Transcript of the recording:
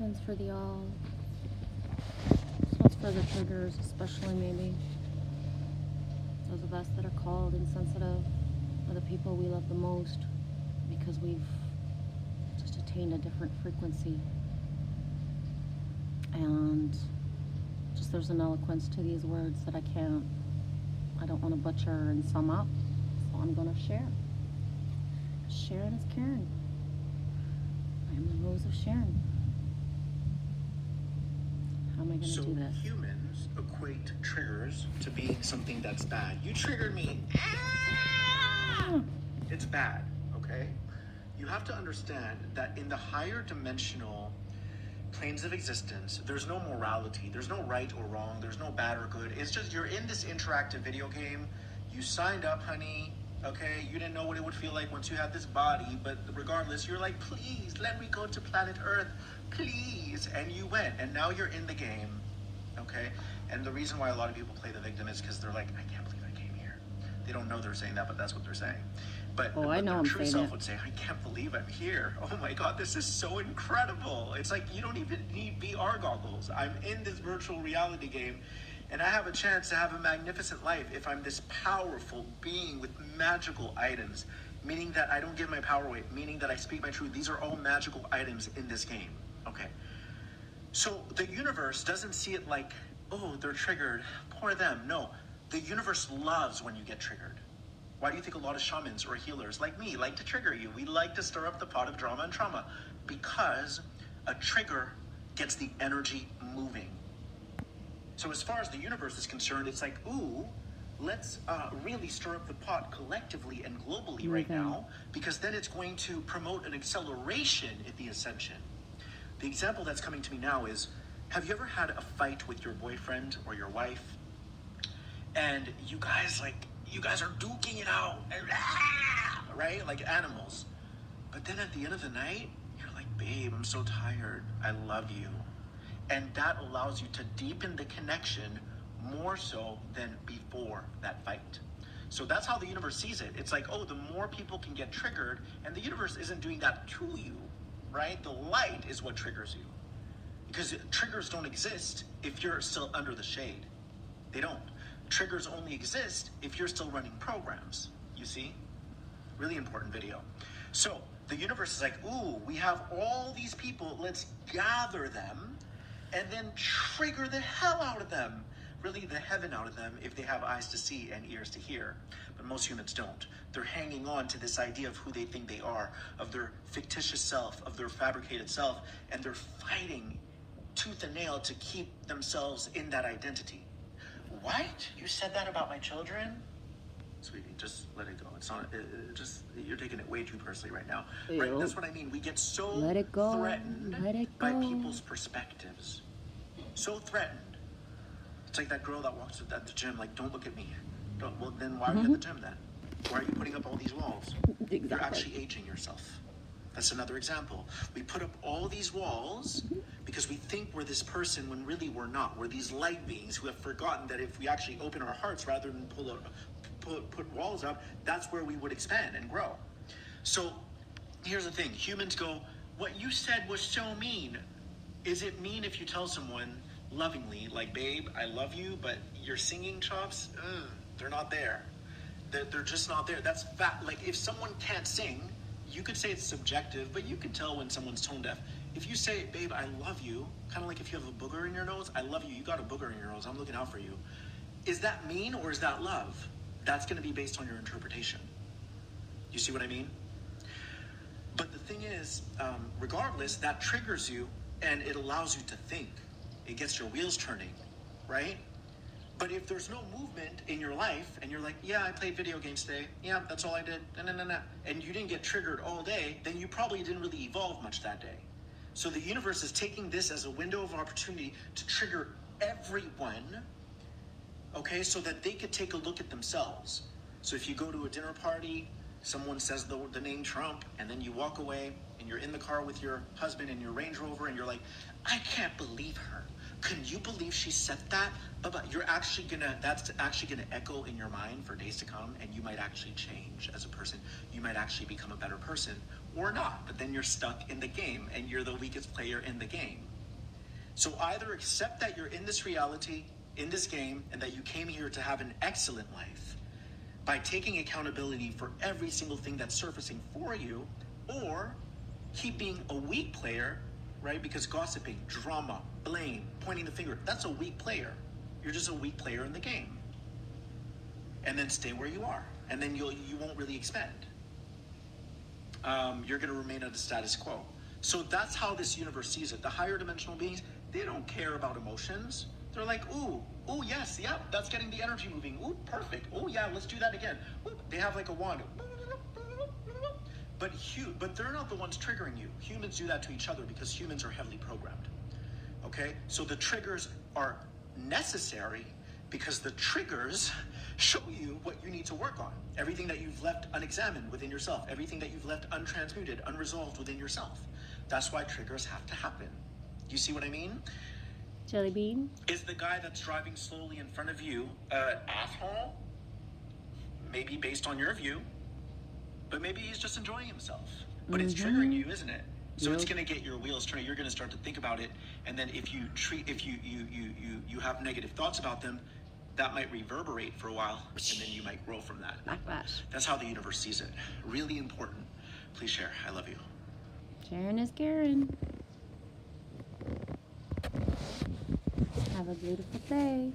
one's for the all. This one's for the triggers, especially maybe. Those of us that are called insensitive are the people we love the most because we've just attained a different frequency. And just there's an eloquence to these words that I don't want to butcher and sum up, so I'm going to share. Sharon is Karen. I am the Rose of Sharon. How am I going to do this? So humans equate triggers to being something that's bad. You triggered me. Ah! It's bad, okay? You have to understand that in the higher dimensional planes of existence, there's no morality, there's no right or wrong, there's no bad or good. It's just you're in this interactive video game. You signed up, honey, okay? You didn't know what it would feel like once you had this body, but regardless, you're like, please, let me go to planet Earth, please. And you went, and now you're in the game, okay? And the reason why a lot of people play the victim is because they're like, I can't believe I came here. They don't know they're saying that, but that's what they're saying. But I know I'm true saying self it. would say, I can't believe I'm here. Oh my God, this is so incredible. It's like you don't even need VR goggles. I'm in this virtual reality game, and I have a chance to have a magnificent life if I'm this powerful being with magical items, meaning that I don't give my power away, meaning that I speak my truth. These are all magical items in this game. Okay. So the universe doesn't see it like, oh, they're triggered, poor them. No, the universe loves when you get triggered. Why do you think a lot of shamans or healers like me like to trigger you? We like to stir up the pot of drama and trauma because a trigger gets the energy moving. So as far as the universe is concerned, it's like, ooh, let's really stir up the pot collectively and globally right now, because then it's going to promote an acceleration in the ascension. The example that's coming to me now is, have you ever had a fight with your boyfriend or your wife? And you guys are duking it out, right? Like animals. But then at the end of the night, you're like, babe, I'm so tired. I love you. And that allows you to deepen the connection more so than before that fight. So that's how the universe sees it. It's like, oh, the more people can get triggered, and the universe isn't doing that to you, right? The light is what triggers you. Because triggers don't exist if you're still under the shade. They don't. Triggers only exist if you're still running programs, you see? Really important video. So the universe is like, ooh, we have all these people, let's gather them and then trigger the hell out of them. Really the heaven out of them if they have eyes to see and ears to hear. But most humans don't. They're hanging on to this idea of who they think they are, of their fictitious self, of their fabricated self, and they're fighting tooth and nail to keep themselves in that identity. What? You said that about my children? Sweetie, just let it go. It's not, you're taking it way too personally right now. Right? That's what I mean. We get so threatened by people's perspectives. So threatened. It's like that girl that walks at the gym, like, don't look at me. Well, then why are you at the gym then? Why are you putting up all these walls? Exactly. You're actually aging yourself. That's another example. We put up all these walls because we think we're this person when really we're not. We're these light beings who have forgotten that if we actually open our hearts rather than put walls up, that's where we would expand and grow. So here's the thing. Humans go, what you said was so mean. Is it mean if you tell someone lovingly, like, babe, I love you, but your singing chops, they're not there. They're just not there. That's fact. Like, if someone can't sing, you could say it's subjective, but you can tell when someone's tone deaf. If you say, babe, I love you, kind of like if you have a booger in your nose, I love you, you got a booger in your nose, I'm looking out for you. Is that mean or is that love? That's going to be based on your interpretation. You see what I mean? But the thing is, regardless, that triggers you and it allows you to think. It gets your wheels turning, right? But if there's no movement in your life and you're like, yeah, I played video games today. Yeah, that's all I did. And you didn't get triggered all day, then you probably didn't really evolve much that day. So the universe is taking this as a window of opportunity to trigger everyone, okay, so that they could take a look at themselves. So if you go to a dinner party, someone says the name Trump, and then you walk away and you're in the car with your husband in your Range Rover and you're like, I can't believe her. Can you believe she said that? But that's actually gonna echo in your mind for days to come, and you might actually change as a person. You might actually become a better person, or not. But then you're stuck in the game, and you're the weakest player in the game. So either accept that you're in this reality, in this game, and that you came here to have an excellent life by taking accountability for every single thing that's surfacing for you, or keep being a weak player, right? Because gossiping, drama, blame, pointing the finger, that's a weak player. You're just a weak player in the game. And then stay where you are. And then you won't really expand. You're going to remain at the status quo. So that's how this universe sees it. The higher dimensional beings, they don't care about emotions. They're like, ooh, yes, yeah, that's getting the energy moving. Ooh, perfect. Oh, yeah, let's do that again. Ooh, they have like a wand. But they're not the ones triggering you. Humans do that to each other because humans are heavily programmed. Okay? So the triggers are necessary because the triggers show you what you need to work on. Everything that you've left unexamined within yourself. Everything that you've left untransmuted, unresolved within yourself. That's why triggers have to happen. Do you see what I mean? Jelly bean? Is the guy that's driving slowly in front of you an asshole? Maybe based on your view. But maybe he's just enjoying himself. But it's triggering you, isn't it? So it's going to get your wheels turning. You're going to start to think about it, and then if you have negative thoughts about them, that might reverberate for a while, and then you might grow from that. Backlash. That's how the universe sees it. Really important. Please share. I love you. Sharon is Karen. Have a beautiful day.